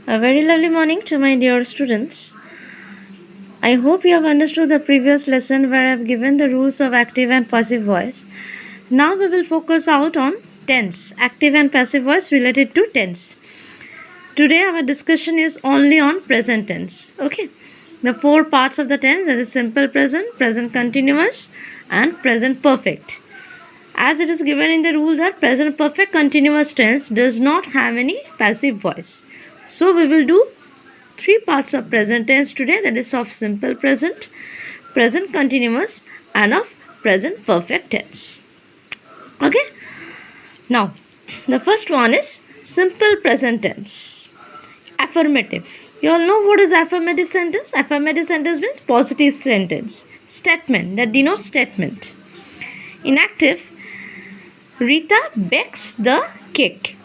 A very lovely morning to my dear students. I hope you have understood the previous lesson where I have given the rules of active and passive voice. Now we will focus out on tense, active and passive voice related to tense. Today our discussion is only on present tense. Okay. The four parts of the tense, that is simple present, present continuous and present perfect. As it is given in the rule that present perfect continuous tense does not have any passive voice. So we will do three parts of present tense today, that is of simple present, present continuous and of present perfect tense. Okay. Now the first one is simple present tense. Affirmative. You all know what is affirmative sentence? Affirmative sentence means positive sentence, statement that denotes statement. Inactive. Rita bakes the cake.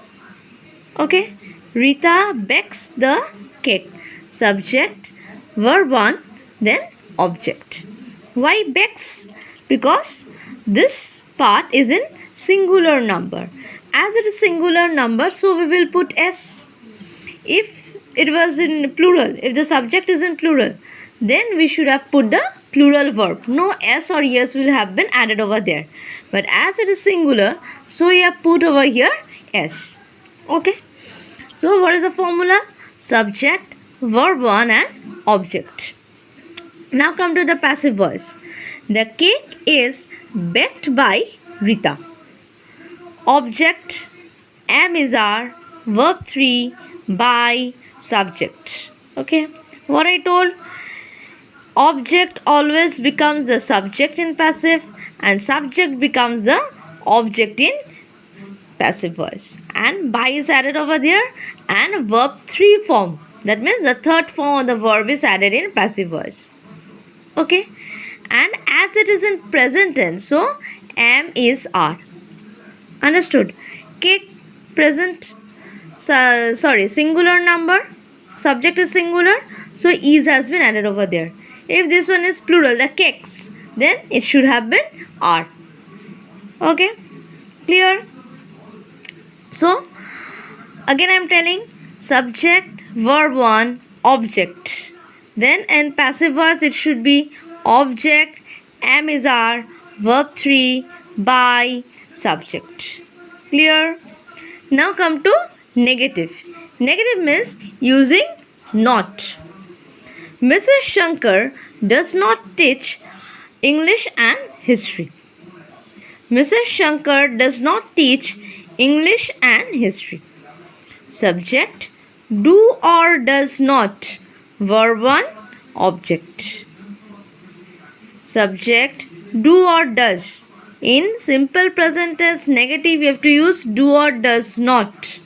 Okay. Rita bakes the cake. Subject, verb 1, then object. Why bakes? Because this part is in singular number. As it is singular number, so we will put S. If it was in plural, if the subject is in plural, then we should have put the plural verb. No S or yes will have been added over there. But as it is singular, so we have put over here S. Okay. So what is the formula? Subject, verb 1 and object. Now come to the passive voice. The cake is baked by Rita. Object, am is are, verb 3, by, subject. Okay. What I told? Object always becomes the subject in passive and subject becomes the object in passive voice. And by is added over there and verb 3 form. That means the third form of the verb is added in passive voice. Okay. And as it is in present tense, so am is are. Understood? Cake present, singular number. Subject is singular, so is has been added over there. If this one is plural, the cakes, then it should have been are. Okay. Clear? So again I am telling subject, verb 1, object. Then in passive voice it should be object, am is are, verb 3, by, subject. Clear? Now come to negative. Negative means using not. Mrs. Shankar does not teach English and history. Mrs. Shankar does not teach English and history. Subject, do or does not, verb 1, object. Subject, do or does. In simple present tense negative, you have to use do or does not.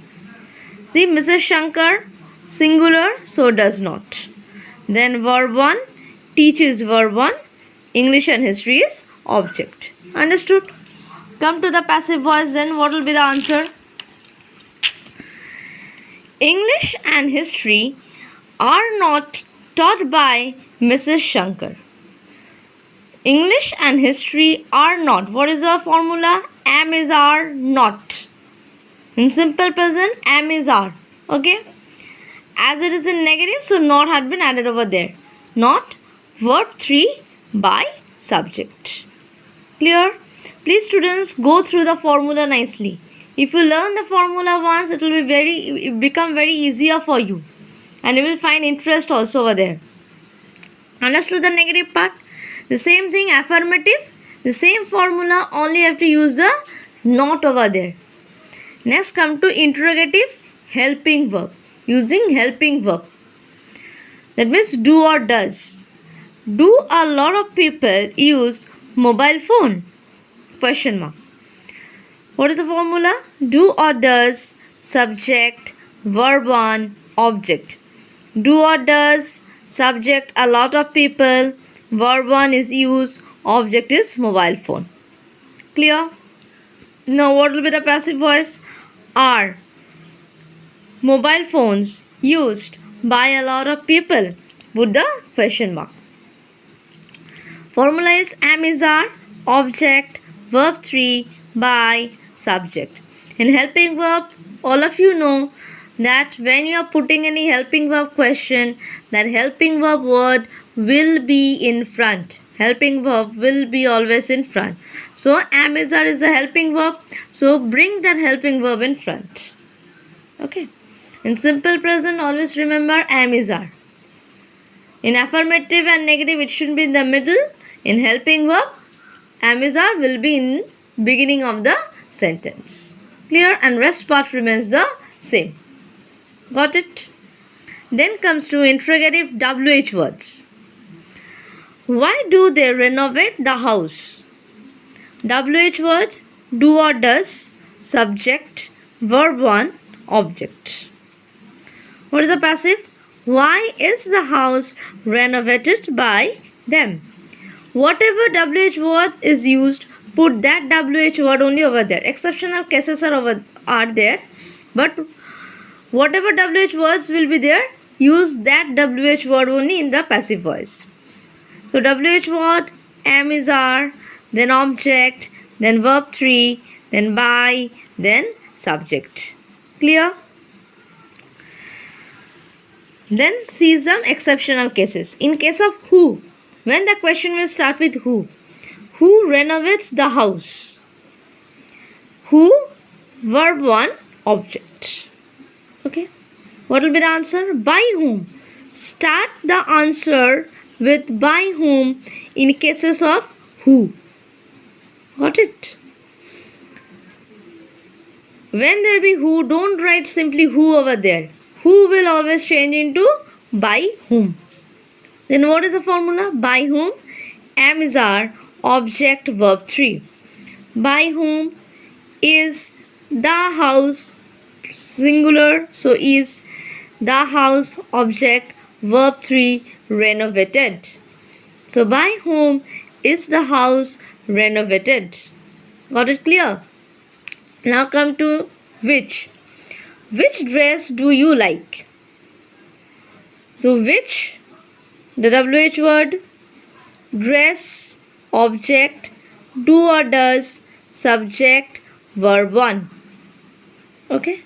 See, Mrs. Shankar, singular, so does not. Then verb 1, teach is verb 1, English and history is object. Understood? Come to the passive voice, then what will be the answer? English and history are not taught by Mrs. Shankar. English and history are not. What is the formula? Am is are, not. In simple present, am is are. Okay. As it is in negative, so not had been added over there. Not, verb 3, by, subject. Clear? Please students, go through the formula nicely. If you learn the formula once, it will be become very easier for you. And you will find interest also over there. Understood the negative part? The same thing, affirmative. The same formula, only you have to use the not over there. Next come to interrogative, helping verb. Using helping verb. That means do or does. Do a lot of people use mobile phone? Question mark. What is the formula? Do or does, subject, verb 1, object. Do or does, subject, a lot of people, verb 1 is use, object is mobile phone. Clear? Now what will be the passive voice? Are mobile phones used by a lot of people? Put the question mark. Formula is am is are, object, verb 3, by, subject. In helping verb, all of you know that when you are putting any helping verb question, that helping verb word will be in front. Helping verb will be always in front. So am is are is the helping verb. So bring that helping verb in front. Okay. In simple present, always remember am is are. In affirmative and negative, it should be in the middle. In helping verb, am is are will be in beginning of the sentence. Clear? And rest part remains the same. Got it? Then comes to interrogative WH words. Why do they renovate the house? WH word, do or does, subject, verb 1, object. What is the passive? Why is the house renovated by them? Whatever WH word is used, put that WH word only over there. Exceptional cases are there, but whatever WH words will be there, use that WH word only in the passive voice. So WH word, am is are, then object, then verb 3, then by, then subject. Clear? Then see some exceptional cases. In case of who, when the question will start with who renovates the house? Who, verb 1, object. Okay. What will be the answer? By whom. Start the answer with by whom in cases of who. Got it? When there be who, don't write simply who over there. Who will always change into by whom. Then what is the formula? By whom, am is are, object, verb 3. By whom is the house, singular, so is the house, object, verb 3, renovated. So by whom is the house renovated? Got it clear? Now come to which. Which dress do you like? So which, the WH word, dress, object, do or does, subject, verb 1. Okay.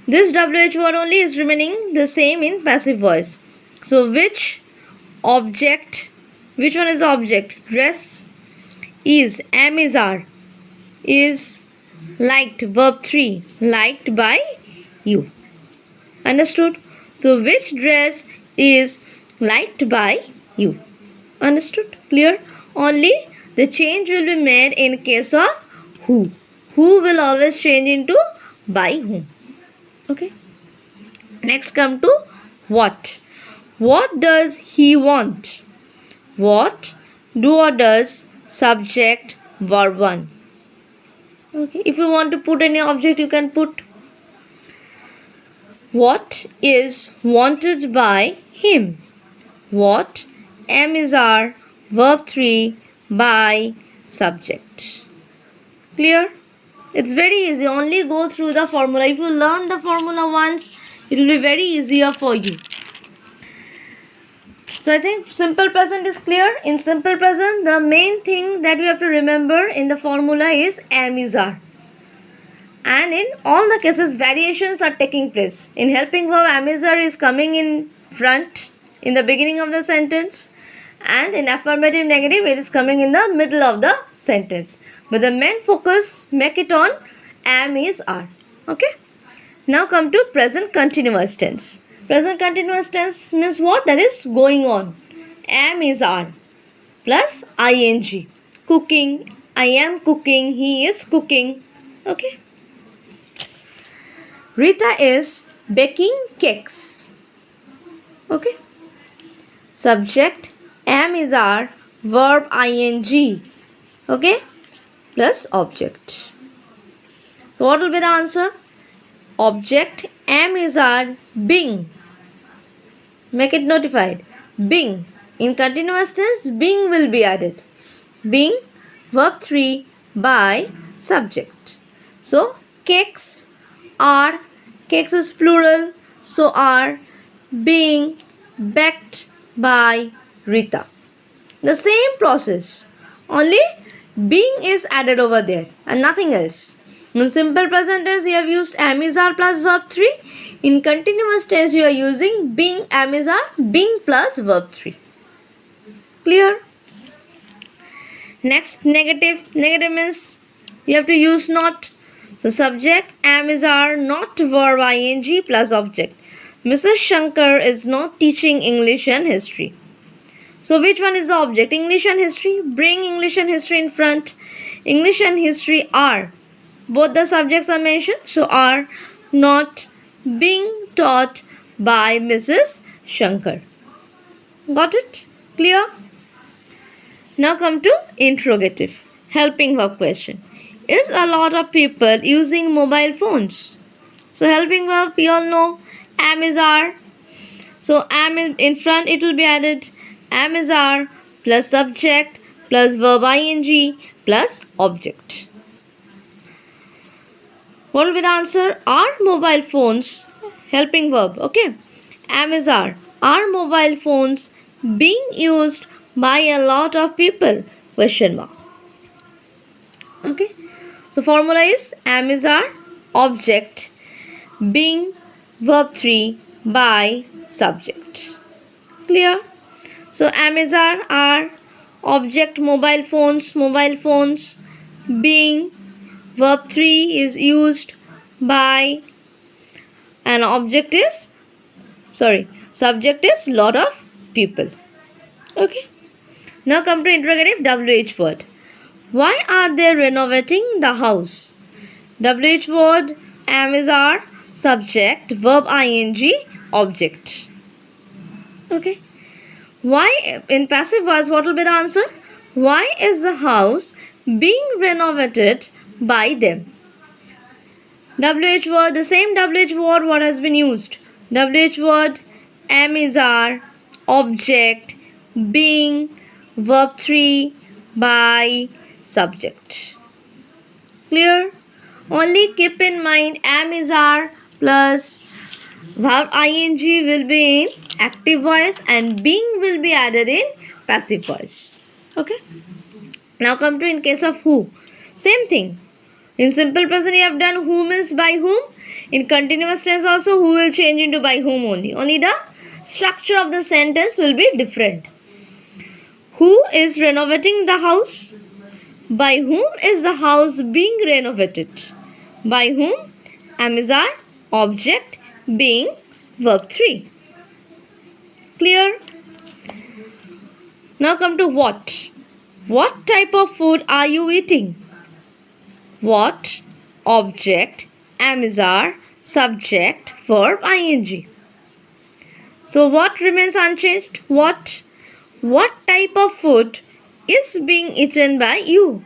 This WH word only is remaining the same in passive voice. So which, object, which one is the object? Dress, is, am is are, is, liked, verb 3, liked by you. Understood? So which dress is liked by you? Understood? Clear? Only the change will be made in case of who. Who will always change into by whom. Okay. Next come to what. What does he want? What, do or does, subject, verb 1. Okay. If you want to put any object, you can put what is wanted by him. What, am is are, verb 3, by, subject. Clear? It's very easy. Only go through the formula. If you learn the formula once, it will be very easier for you. So I think simple present is clear. In simple present, the main thing that we have to remember in the formula is am is are. And in all the cases, variations are taking place. In helping verb, am is are is coming in front in the beginning of the sentence. And in affirmative negative, it is coming in the middle of the sentence. But the main focus, make it on am is are. Okay. Now come to present continuous tense. Present continuous tense means what? That is going on. Am is are plus ing. Cooking. I am cooking. He is cooking. Okay. Rita is baking cakes. Okay. Subject, am is are, verb ing. Okay. Plus object. So what will be the answer? Object, am is are, being. Make it notified. Being. In continuous tense, being will be added. Being, verb 3, by, subject. So cakes are, cakes is plural, so are being baked by Rita. The same process, only being is added over there and nothing else. In simple present tense, you have used am is are plus verb 3. In continuous tense, you are using being am is are being plus verb 3. Clear? Next, negative. Negative means you have to use not. So subject am is are, not verb ing plus object. Mrs. Shankar is not teaching English and history. So which one is the object? English and history. Bring English and history in front. English and history are. Both the subjects are mentioned. So are not being taught by Mrs. Shankar. Got it? Clear? Now come to interrogative. Helping verb question. Is a lot of people using mobile phones? So helping verb, you all know, am is are. So am in front, it will be added. Am is are plus subject plus verb ing plus object. What will be the answer? Are mobile phones, helping verb, okay? Am is are mobile phones being used by a lot of people? Question mark. Okay. So formula is am is are object being verb 3 by subject. Clear? So am is are object mobile phones being verb 3 is used by, and object is subject is lot of people. Okay. Now come to interrogative WH word. Why are they renovating the house? WH word, am is are, subject, verb ing, object. Okay. Why, in passive voice, what will be the answer? Why is the house being renovated by them? WH word, the same WH word what has been used. WH word, am is are, object, being, verb 3 by subject. Clear? Only keep in mind am is are plus verb ing will be in active voice and being will be added in passive voice. Okay. Now come to in case of who. Same thing. In simple present you have done who means by whom. In continuous tense also who will change into by whom only. Only the structure of the sentence will be different. Who is renovating the house? By whom is the house being renovated? By whom? Am is our object, being verb 3. Clear? Now come to what. What type of food are you eating? What, object, am is our, subject, verb ing. So what remains unchanged? What type of food is being eaten by you?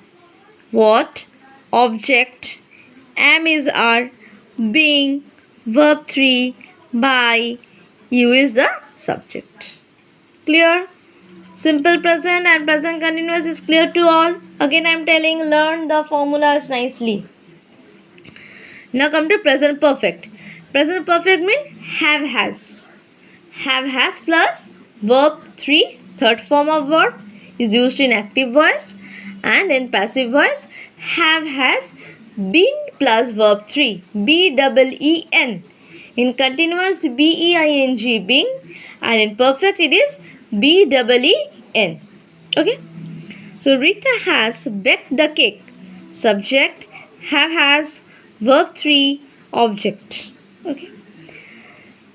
What, object, am is are, being, verb 3 by you is the subject. Clear? Simple present and present continuous is clear to all. Again I am telling, learn the formulas nicely. Now come to present perfect. Present perfect means have has. Have has plus verb 3, third form of verb, is used in active voice, and in passive voice have has been plus verb 3, B-E-E-N. In continuous B-E-I-N-G, being, and in perfect it is B-E-E-N. Okay. So Rita has baked the cake. Subject, have has, verb 3, object. Okay.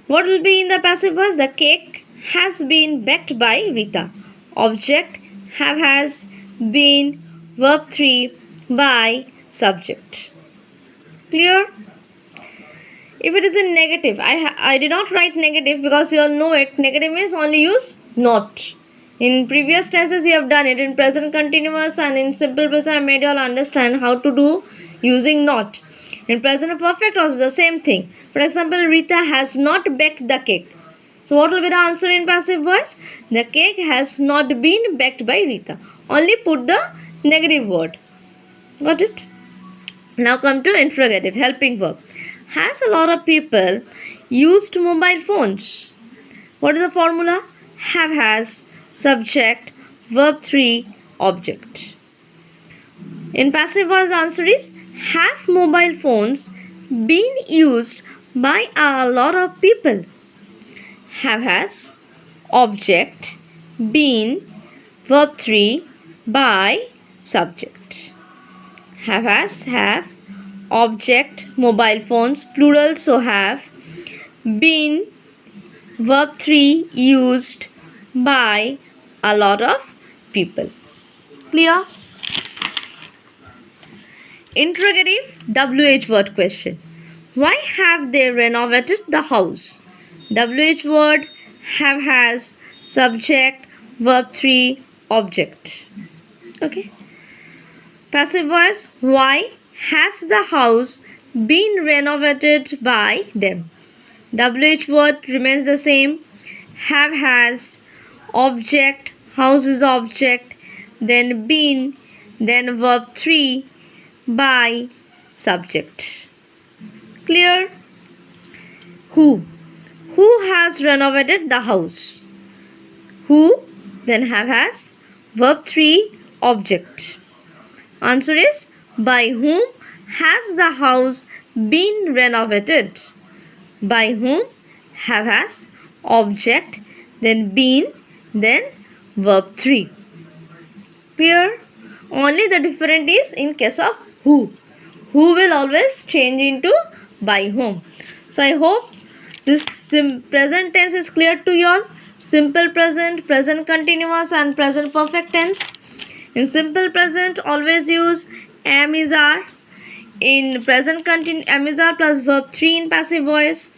What will be in the passive voice? The cake has been baked by Rita. Object, have has, been, verb 3 by subject. Clear? If it is in negative, I did not write negative because you all know it. Negative means only use not. In previous tenses you have done it. In present continuous and in simple present I made you all understand how to do using not. In present perfect also the same thing. For example, Rita has not baked the cake. So what will be the answer in passive voice? The cake has not been baked by Rita. Only put the negative word. Got it? Now come to interrogative, helping verb. Has a lot of people used mobile phones? What is the formula? Have has, subject, verb 3, object. In passive voice the answer is have mobile phones been used by a lot of people? Have has object, been, verb 3 by subject. Have has have object mobile phones plural, so have been verb 3 used by a lot of people. Clear? Interrogative WH word question. Why have they renovated the house? WH word have has subject verb 3 object. Okay. Passive voice. Why has the house been renovated by them? WH word remains the same. Have has object, house is object, then been, then verb 3 by subject. Clear? Who? Who has renovated the house? Who, then have has verb 3 object. Answer is by whom has the house been renovated? By whom have has object, then been, then verb 3. Clear? Only the difference is in case of who. Who will always change into by whom. So I hope this present tense is clear to you all. Simple present, present continuous and present perfect tense. In simple present, always use am is are. In present continuous, am is are plus verb 3 in passive voice.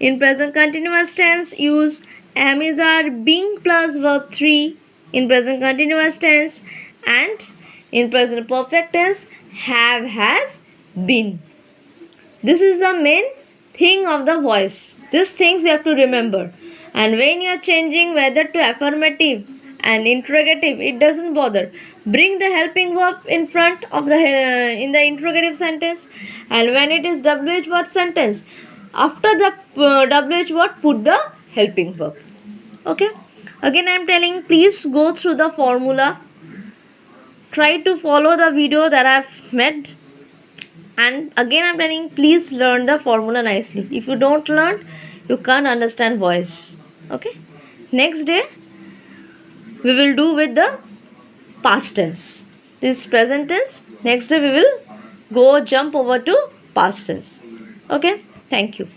In present continuous tense, use am is are being plus verb 3 in present continuous tense, and in present perfect tense, have has been. This is the main thing of the voice. These things you have to remember. And when you are changing whether to affirmative and interrogative, it doesn't bother. Bring the helping verb in front of the in the interrogative sentence, and when it is WH word sentence, after the WH word put the helping verb. Okay. Again I am telling, please go through the formula. Try to follow the video that I have made. And again I am telling, please learn the formula nicely. If you don't learn, you can't understand voice. Okay. Next day we will do with the past tense. This is present tense. Next day we will jump over to past tense. Okay. Thank you.